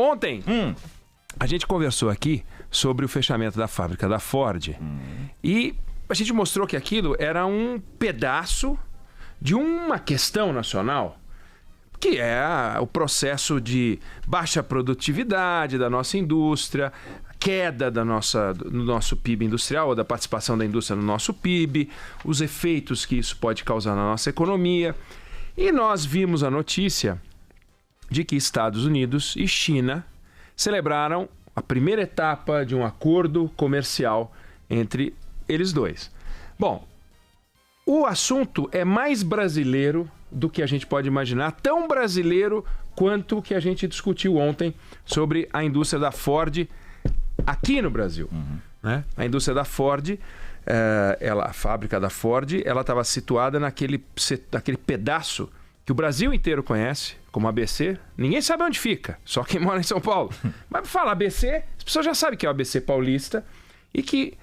Ontem, a gente conversou aqui sobre o fechamento da fábrica da Ford e a gente mostrou que aquilo era um pedaço de uma questão nacional, que é o processo de baixa produtividade da nossa indústria, queda do nosso PIB industrial, ou da participação da indústria no nosso PIB, os efeitos que isso pode causar na nossa economia. E nós vimos a notícia de que Estados Unidos e China celebraram a primeira etapa de um acordo comercial entre eles dois. Bom, o assunto é mais brasileiro do que a gente pode imaginar, tão brasileiro quanto o que a gente discutiu ontem sobre a indústria da Ford aqui no Brasil. Né? A indústria da Ford, a fábrica da Ford, ela estava situada naquele pedaço que o Brasil inteiro conhece como ABC. Ninguém sabe onde fica, só quem mora em São Paulo. Mas fala ABC, as pessoas já sabem que é o ABC paulista e que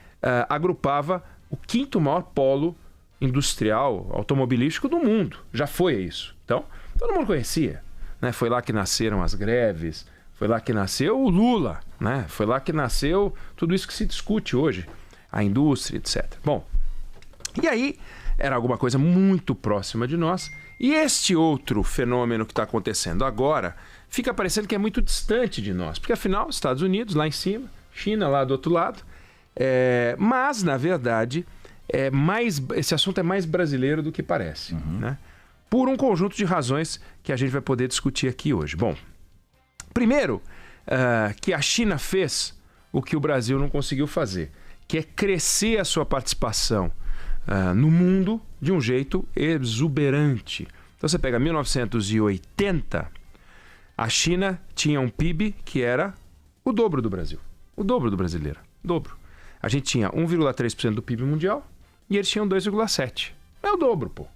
agrupava o quinto maior polo industrial, automobilístico do mundo. Já foi isso. Então, todo mundo conhecia. Né? Foi lá que nasceram as greves, foi lá que nasceu o Lula, né? Foi lá que nasceu tudo isso que se discute hoje, a indústria, etc. Bom, e aí era alguma coisa muito próxima de nós. E este outro fenômeno que está acontecendo agora fica parecendo que é muito distante de nós, porque afinal, Estados Unidos lá em cima, China lá do outro lado, mas na verdade esse assunto é mais brasileiro do que parece, né? Por um conjunto de razões que a gente vai poder discutir aqui hoje. Bom, primeiro, que a China fez o que o Brasil não conseguiu fazer, que é crescer a sua participação no mundo de um jeito exuberante. Então você pega 1980, a China tinha um PIB que era o dobro do Brasil, o dobro do brasileiro, o dobro. A gente tinha 1,3% do PIB mundial e eles tinham 2,7%. É o dobro, pô.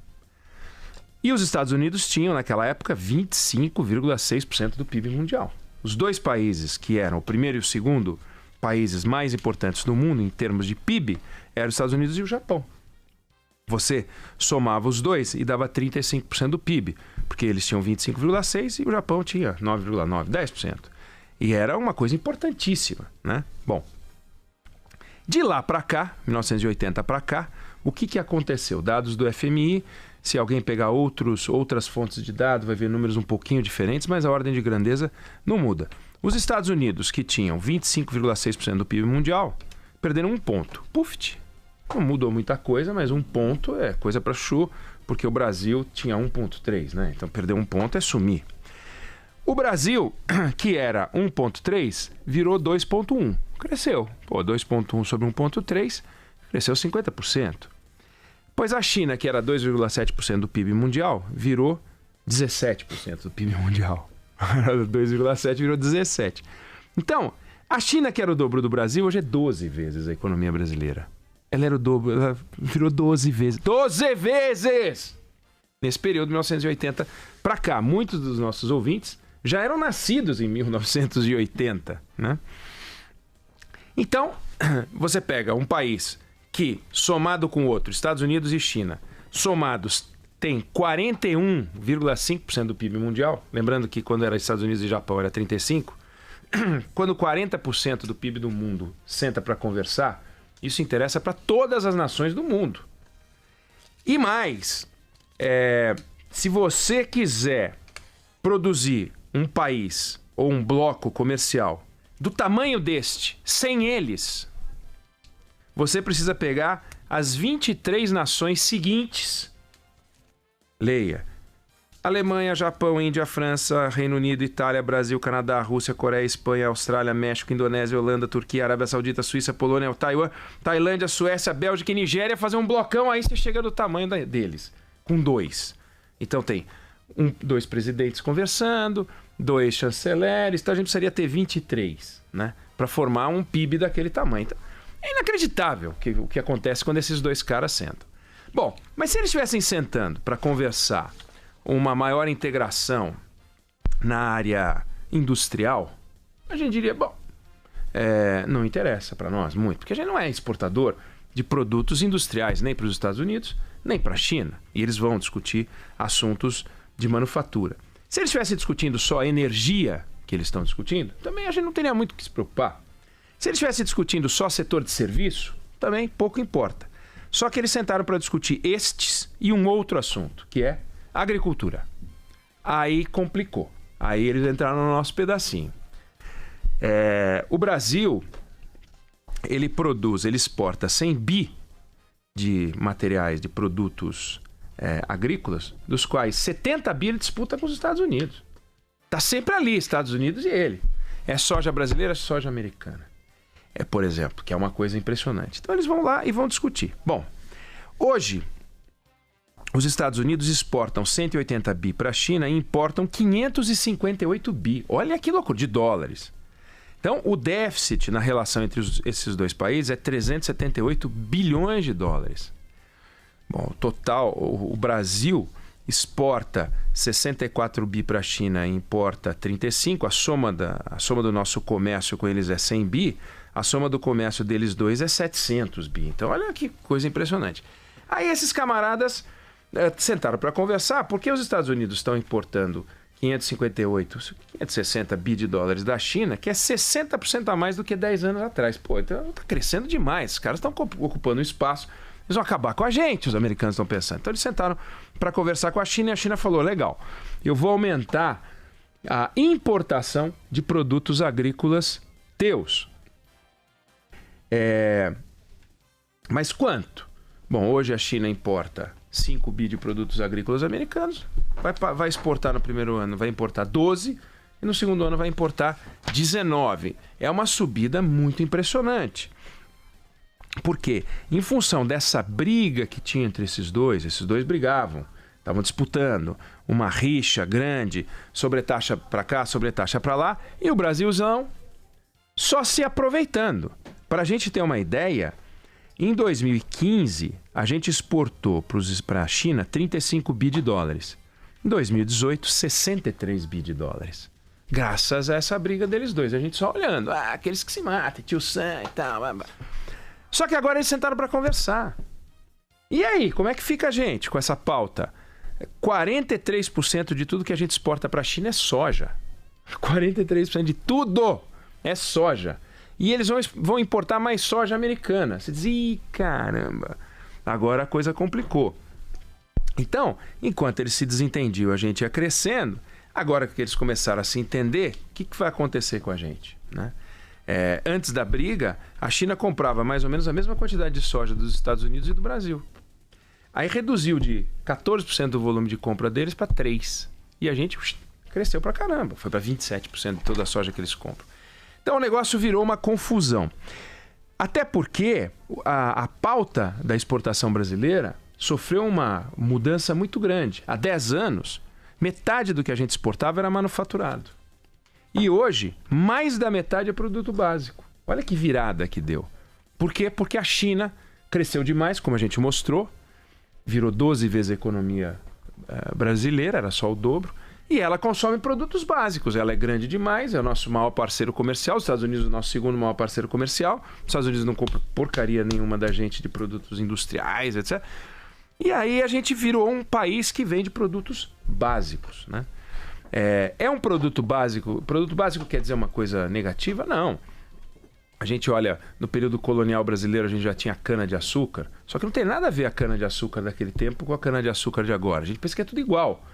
E os Estados Unidos tinham, naquela época, 25,6% do PIB mundial. Os dois países que eram o primeiro e o segundo países mais importantes do mundo em termos de PIB eram os Estados Unidos e o Japão. Você somava os dois e dava 35% do PIB, porque eles tinham 25,6% e o Japão tinha 9,9%, 10%. E era uma coisa importantíssima, né? Bom, de lá para cá, 1980 para cá, o que aconteceu? Dados do FMI, se alguém pegar outras fontes de dados, vai ver números um pouquinho diferentes, mas a ordem de grandeza não muda. Os Estados Unidos, que tinham 25,6% do PIB mundial, perderam um ponto. Puf! Não mudou muita coisa, mas um ponto é coisa para chuchu, porque o Brasil tinha 1,3, né? Então perder um ponto é sumir. O Brasil, que era 1,3, virou 2,1. Cresceu. 2,1 sobre 1,3, cresceu 50%. Pois a China, que era 2,7% do PIB mundial, virou 17% do PIB mundial. 2,7 virou 17. Então, a China, que era o dobro do Brasil, hoje é 12 vezes a economia brasileira. Ela era o dobro, ela virou 12 vezes. 12 vezes! Nesse período de 1980 para cá. Muitos dos nossos ouvintes já eram nascidos em 1980, né? Então, você pega um país que, somado com outro, Estados Unidos e China, somados, tem 41,5% do PIB mundial. Lembrando que quando era Estados Unidos e Japão era 35%. Quando 40% do PIB do mundo senta para conversar, isso interessa para todas as nações do mundo. E mais, se você quiser produzir um país ou um bloco comercial do tamanho deste, sem eles, você precisa pegar as 23 nações seguintes. Leia: Alemanha, Japão, Índia, França, Reino Unido, Itália, Brasil, Canadá, Rússia, Coreia, Espanha, Austrália, México, Indonésia, Holanda, Turquia, Arábia Saudita, Suíça, Polônia, Taiwan, Tailândia, Suécia, Bélgica e Nigéria. Fazer um blocão, aí você chega no tamanho deles, com 2. Então tem 2 presidentes conversando, 2 chanceleres, então a gente precisaria ter 23, né? Para formar um PIB daquele tamanho. Então, é inacreditável o que acontece quando esses 2 caras sentam. Bom, mas se eles estivessem sentando para conversar uma maior integração na área industrial, a gente diria, bom, não interessa para nós muito, porque a gente não é exportador de produtos industriais, nem para os Estados Unidos, nem para a China. E eles vão discutir assuntos de manufatura. Se eles estivessem discutindo só energia, que eles estão discutindo, também a gente não teria muito o que se preocupar. Se eles estivessem discutindo só setor de serviço, também pouco importa. Só que eles sentaram para discutir estes e um outro assunto, que é agricultura. Aí complicou. Aí eles entraram no nosso pedacinho. O Brasil, ele exporta 100 bi de materiais, de produtos agrícolas, dos quais 70 bi ele disputa com os Estados Unidos. Está sempre ali, Estados Unidos e ele. É soja brasileira, é soja americana. Por exemplo, que é uma coisa impressionante. Então eles vão lá e vão discutir. Bom, hoje os Estados Unidos exportam 180 bi para a China e importam 558 bi. Olha que loucura, de dólares. Então o déficit na relação entre esses dois países é 378 bilhões de dólares. Bom, total, o Brasil exporta 64 bi para a China e importa 35. A soma do nosso comércio com eles é 100 bi. A soma do comércio deles dois é 700 bi. Então, olha que coisa impressionante. Aí esses camaradas sentaram para conversar, porque os Estados Unidos estão importando 560 bi de dólares da China, que é 60% a mais do que 10 anos atrás. Pô, então está crescendo demais. Os caras estão ocupando espaço. Eles vão acabar com a gente, os americanos estão pensando. Então eles sentaram para conversar com a China e a China falou, legal, eu vou aumentar a importação de produtos agrícolas teus. Mas quanto? Bom, hoje a China importa 5 bi de produtos agrícolas americanos, vai exportar no primeiro ano, vai importar 12 e no segundo ano vai importar 19. É uma subida muito impressionante. Por quê? Em função dessa briga que tinha entre esses dois brigavam, estavam disputando uma rixa grande, sobretaxa para cá, sobretaxa para lá, e o Brasilzão só se aproveitando. Para a gente ter uma ideia, em 2015, a gente exportou para a China 35 bi de dólares. Em 2018, 63 bi de dólares. Graças a essa briga deles dois. A gente só olhando, aqueles que se matam, tio Sam e tal. Só que agora eles sentaram para conversar. E aí, como é que fica a gente com essa pauta? 43% de tudo que a gente exporta para a China é soja. 43% de tudo é soja. E eles vão importar mais soja americana. Você diz, ih, caramba, agora a coisa complicou. Então, enquanto eles se desentendiam, a gente ia crescendo. Agora que eles começaram a se entender, o que vai acontecer com a gente, né? Antes da briga, a China comprava mais ou menos a mesma quantidade de soja dos Estados Unidos e do Brasil. Aí reduziu de 14% do volume de compra deles para 3%. E a gente cresceu para caramba. Foi para 27% de toda a soja que eles compram. Então o negócio virou uma confusão. Até porque a pauta da exportação brasileira sofreu uma mudança muito grande. Há 10 anos, metade do que a gente exportava era manufaturado. E hoje, mais da metade é produto básico. Olha que virada que deu. Por quê? Porque a China cresceu demais, como a gente mostrou. Virou 12 vezes a economia brasileira, era só o dobro. E ela consome produtos básicos. Ela é grande demais, é o nosso maior parceiro comercial. Os Estados Unidos é o nosso segundo maior parceiro comercial. Os Estados Unidos não compra porcaria nenhuma da gente de produtos industriais, etc. E aí a gente virou um país que vende produtos básicos, né? É um produto básico. Produto básico quer dizer uma coisa negativa? Não. A gente olha, no período colonial brasileiro a gente já tinha cana-de-açúcar, só que não tem nada a ver a cana-de-açúcar daquele tempo com a cana-de-açúcar de agora. A gente pensa que é tudo igual.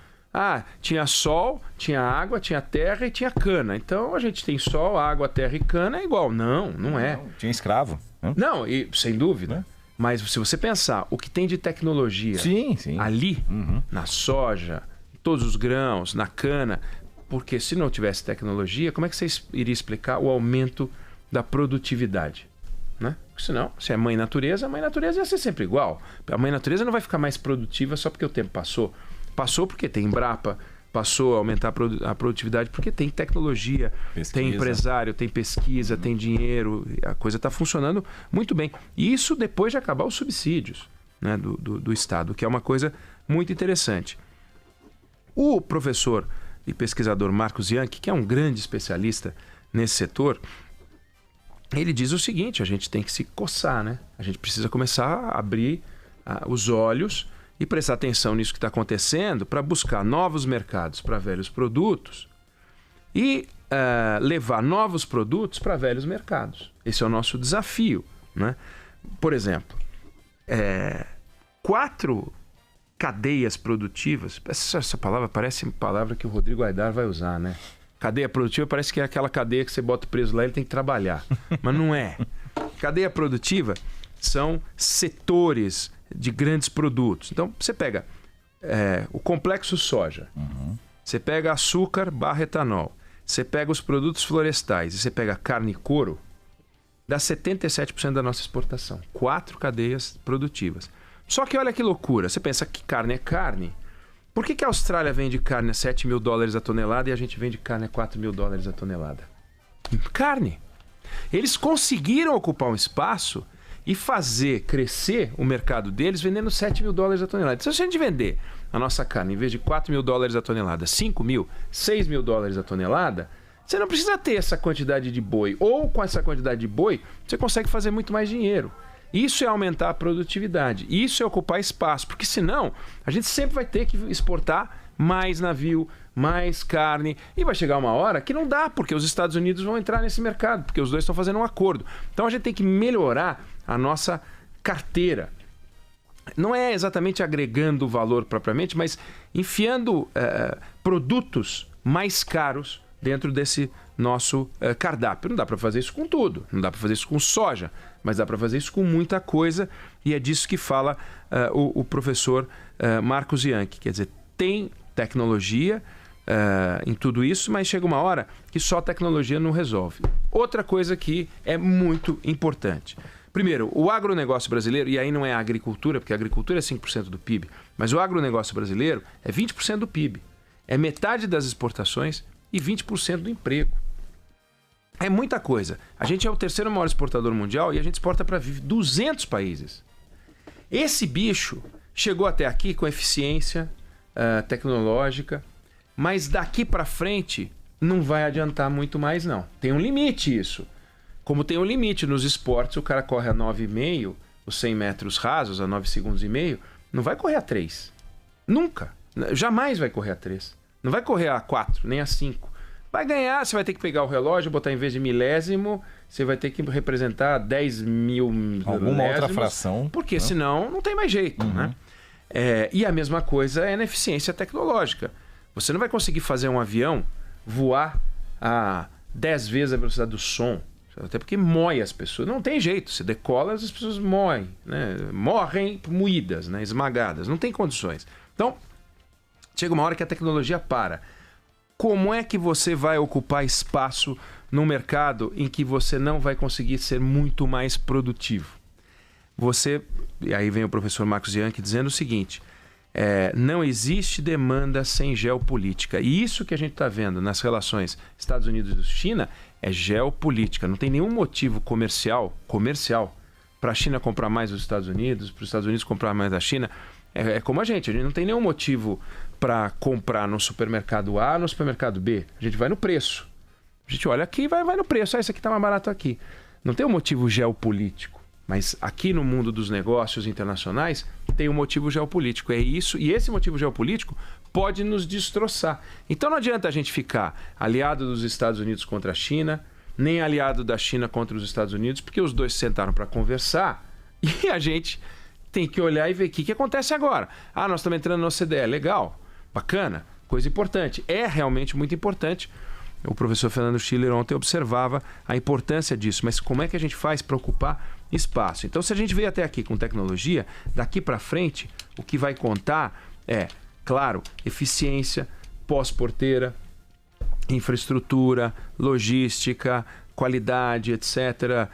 Tinha sol, tinha água, tinha terra e tinha cana. Então a gente tem sol, água, terra e cana é igual. Não é. Não, tinha escravo. Não, e sem dúvida. Mas se você pensar, o que tem de tecnologia ali, na soja, todos os grãos, na cana, porque se não tivesse tecnologia, como é que você iria explicar o aumento da produtividade? Né? Porque senão, se é mãe natureza, a mãe natureza ia ser sempre igual. A mãe natureza não vai ficar mais produtiva só porque o tempo passou. Passou porque tem Embrapa, passou a aumentar a produtividade porque tem tecnologia, tem empresário, tem pesquisa, tem dinheiro, a coisa está funcionando muito bem. E isso depois de acabar os subsídios, né, do Estado, que é uma coisa muito interessante. O professor e pesquisador Marcos Yankee, que é um grande especialista nesse setor, ele diz o seguinte: a gente tem que se coçar, né? A gente precisa começar a abrir os olhos e prestar atenção nisso que está acontecendo para buscar novos mercados para velhos produtos. E levar novos produtos para velhos mercados. Esse é o nosso desafio, né? Por exemplo, 4 cadeias produtivas. Essa palavra parece uma palavra que o Rodrigo Aidar vai usar, né? Cadeia produtiva parece que é aquela cadeia que você bota o preso lá e ele tem que trabalhar. Mas não é. Cadeia produtiva são setores de grandes produtos. Então, você pega o complexo soja, você pega açúcar / etanol, você pega os produtos florestais e você pega carne e couro, dá 77% da nossa exportação. 4 cadeias produtivas. Só que olha que loucura, você pensa que carne é carne. Por que a Austrália vende carne a $7.000 a tonelada e a gente vende carne a $4.000 a tonelada? Carne. Eles conseguiram ocupar um espaço e fazer crescer o mercado deles vendendo $7.000 a tonelada. Então, se a gente vender a nossa carne, em vez de $4.000 a tonelada, $5.000, $6.000 a tonelada, você não precisa ter essa quantidade de boi. Ou com essa quantidade de boi, você consegue fazer muito mais dinheiro. Isso é aumentar a produtividade. Isso é ocupar espaço. Porque senão, a gente sempre vai ter que exportar mais navio, mais carne. E vai chegar uma hora que não dá, porque os Estados Unidos vão entrar nesse mercado, porque os dois estão fazendo um acordo. Então a gente tem que melhorar a nossa carteira. Não é exatamente agregando valor propriamente, mas enfiando produtos mais caros dentro desse nosso cardápio. Não dá para fazer isso com tudo, não dá para fazer isso com soja, mas dá para fazer isso com muita coisa, e é disso que fala o professor Marcos Bianchi. Quer dizer, tem tecnologia em tudo isso, mas chega uma hora que só tecnologia não resolve. Outra coisa que é muito importante. Primeiro, o agronegócio brasileiro, e aí não é a agricultura, porque a agricultura é 5% do PIB, mas o agronegócio brasileiro é 20% do PIB. É metade das exportações e 20% do emprego. É muita coisa. A gente é o 3º maior exportador mundial e a gente exporta para 200 países. Esse bicho chegou até aqui com eficiência tecnológica, mas daqui para frente não vai adiantar muito mais, não. Tem um limite isso. Como tem um limite nos esportes, o cara corre a 9,5, os 100 metros rasos, a 9 segundos e meio, não vai correr a 3. Nunca. Jamais vai correr a 3. Não vai correr a 4, nem a 5. Vai ganhar, você vai ter que pegar o relógio, botar em vez de milésimo, você vai ter que representar 10 mil alguma outra fração. Porque senão não tem mais jeito, né? E a mesma coisa é na eficiência tecnológica. Você não vai conseguir fazer um avião voar a 10 vezes a velocidade do som. Até porque mói as pessoas. Não tem jeito. Se decola, as pessoas moem, né? Morrem moídas, né? Esmagadas. Não tem condições. Então, chega uma hora que a tecnologia para. Como é que você vai ocupar espaço num mercado em que você não vai conseguir ser muito mais produtivo? E aí vem o professor Marcos Bianchi dizendo o seguinte: não existe demanda sem geopolítica. E isso que a gente está vendo nas relações Estados Unidos e China é geopolítica. Não tem nenhum motivo comercial para a China comprar mais dos Estados Unidos, para os Estados Unidos comprar mais da China. É como a gente não tem nenhum motivo para comprar no supermercado A, no supermercado B. A gente vai no preço. A gente olha aqui e vai no preço. Isso aqui está mais barato aqui. Não tem um motivo geopolítico. Mas aqui no mundo dos negócios internacionais tem um motivo geopolítico. É isso. E esse motivo geopolítico pode nos destroçar. Então não adianta a gente ficar aliado dos Estados Unidos contra a China, nem aliado da China contra os Estados Unidos, porque os dois sentaram para conversar e a gente tem que olhar e ver o que acontece agora. Nós estamos entrando no OCDE. Legal, bacana, coisa importante. É realmente muito importante. O professor Fernando Schiller ontem observava a importância disso. Mas como é que a gente faz para ocupar espaço? Então, se a gente veio até aqui com tecnologia, daqui para frente, o que vai contar é, claro, eficiência, pós-porteira, infraestrutura, logística, qualidade, etc.,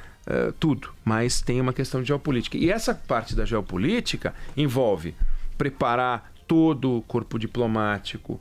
tudo, mas tem uma questão de geopolítica. E essa parte da geopolítica envolve preparar todo o corpo diplomático,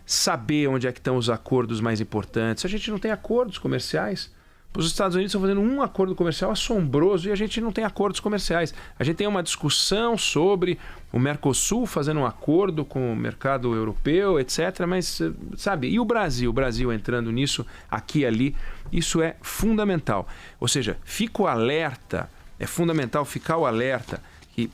saber onde é que estão os acordos mais importantes. A gente não tem acordos comerciais. Os Estados Unidos estão fazendo um acordo comercial assombroso e a gente não tem acordos comerciais. A gente tem uma discussão sobre o Mercosul fazendo um acordo com o mercado europeu, etc. Mas, sabe, e o Brasil? O Brasil entrando nisso, aqui e ali, isso é fundamental. Ou seja, fico alerta, é fundamental ficar o alerta que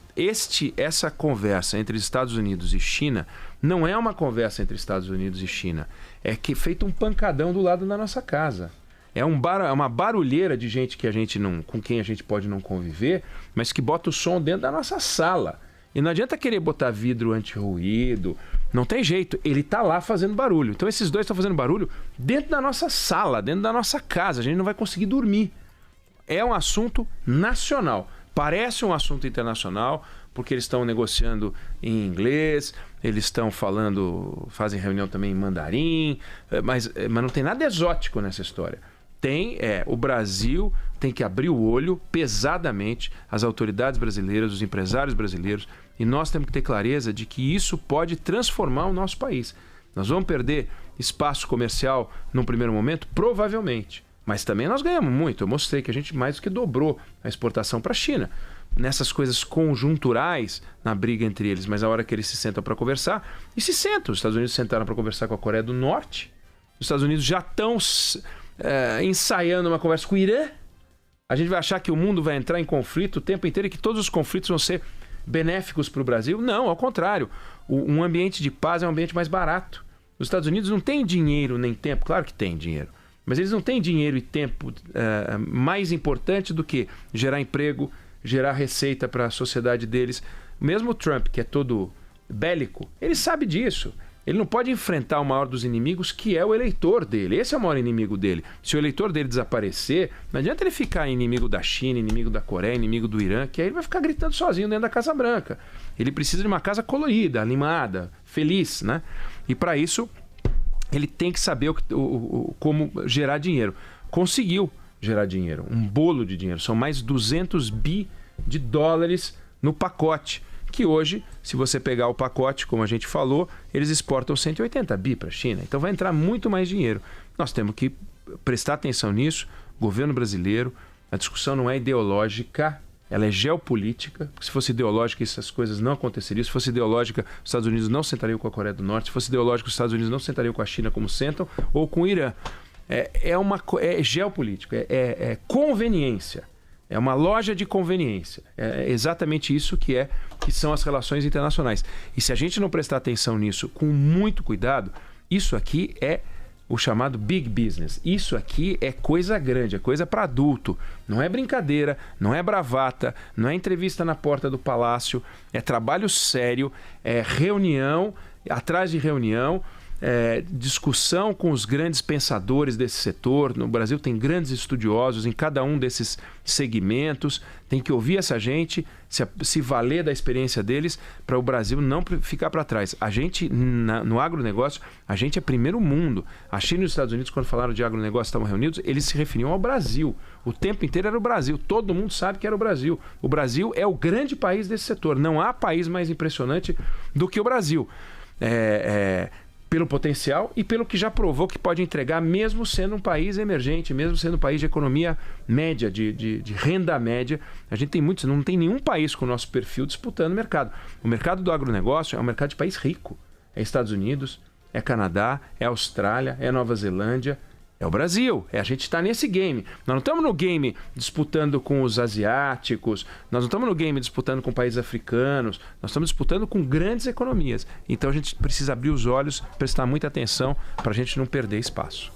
essa conversa entre Estados Unidos e China não é uma conversa entre Estados Unidos e China. É que feito um pancadão do lado da nossa casa. É uma barulheira de gente que a gente não, com quem a gente pode não conviver, mas que bota o som dentro da nossa sala. E não adianta querer botar vidro anti-ruído. Não tem jeito. Ele está lá fazendo barulho. Então esses dois estão fazendo barulho dentro da nossa sala, dentro da nossa casa. A gente não vai conseguir dormir. É um assunto nacional. Parece um assunto internacional, porque eles estão negociando em inglês, eles estão fazem reunião também em mandarim, mas não tem nada exótico nessa história. O Brasil tem que abrir o olho pesadamente, as autoridades brasileiras, os empresários brasileiros, e nós temos que ter clareza de que isso pode transformar o nosso país. Nós vamos perder espaço comercial num primeiro momento? Provavelmente. Mas também nós ganhamos muito. Eu mostrei que a gente mais do que dobrou a exportação para a China. Nessas coisas conjunturais, na briga entre eles, mas a hora que eles se sentam para conversar, e se sentam. Os Estados Unidos sentaram para conversar com a Coreia do Norte. Os Estados Unidos já estão ensaiando uma conversa com o Irã. A gente vai achar que o mundo vai entrar em conflito o tempo inteiro e que todos os conflitos vão ser benéficos para o Brasil? Não, ao contrário. Um ambiente de paz é um ambiente mais barato. Os Estados Unidos não têm dinheiro nem tempo. Claro que tem dinheiro. Mas eles não têm dinheiro e tempo mais importante do que gerar emprego, gerar receita para a sociedade deles. Mesmo o Trump, que é todo bélico, ele sabe disso. Ele não pode enfrentar o maior dos inimigos, que é o eleitor dele. Esse é o maior inimigo dele. Se o eleitor dele desaparecer, não adianta ele ficar inimigo da China, inimigo da Coreia, inimigo do Irã, que aí ele vai ficar gritando sozinho dentro da Casa Branca. Ele precisa de uma casa colorida, animada, feliz, né? E para isso, ele tem que saber como gerar dinheiro. Conseguiu gerar dinheiro, um bolo de dinheiro. São mais 200 bi de dólares no pacote, que hoje, se você pegar o pacote, como a gente falou, eles exportam 180 bi para a China. Então vai entrar muito mais dinheiro. Nós temos que prestar atenção nisso. Governo brasileiro, a discussão não é ideológica, ela é geopolítica. Se fosse ideológica, essas coisas não aconteceriam. Se fosse ideológica, os Estados Unidos não sentariam com a Coreia do Norte. Se fosse ideológico, os Estados Unidos não sentariam com a China como sentam, ou com o Irã. É geopolítica, é conveniência. É uma loja de conveniência. É exatamente isso que são as relações internacionais. E se a gente não prestar atenção nisso com muito cuidado, isso aqui é o chamado big business. Isso aqui é coisa grande, é coisa para adulto. Não é brincadeira, não é bravata, não é entrevista na porta do palácio, é trabalho sério, é reunião, atrás de reunião, discussão com os grandes pensadores desse setor. No Brasil tem grandes estudiosos em cada um desses segmentos. Tem que ouvir essa gente, se valer da experiência deles para o Brasil não ficar para trás. A gente, no agronegócio, a gente é primeiro mundo. A China e os Estados Unidos, quando falaram de agronegócio, estavam reunidos, eles se referiam ao Brasil. O tempo inteiro era o Brasil. Todo mundo sabe que era o Brasil. O Brasil é o grande país desse setor. Não há país mais impressionante do que o Brasil. Pelo potencial e pelo que já provou que pode entregar, mesmo sendo um país emergente, mesmo sendo um país de economia média, de renda média. A gente tem muitos, não tem nenhum país com o nosso perfil disputando o mercado. O mercado do agronegócio é um mercado de país rico. É Estados Unidos, é Canadá, é Austrália, é Nova Zelândia, é o Brasil. A gente está nesse game. Nós não estamos no game disputando com os asiáticos, nós não estamos no game disputando com países africanos, nós estamos disputando com grandes economias. Então a gente precisa abrir os olhos, prestar muita atenção para a gente não perder espaço.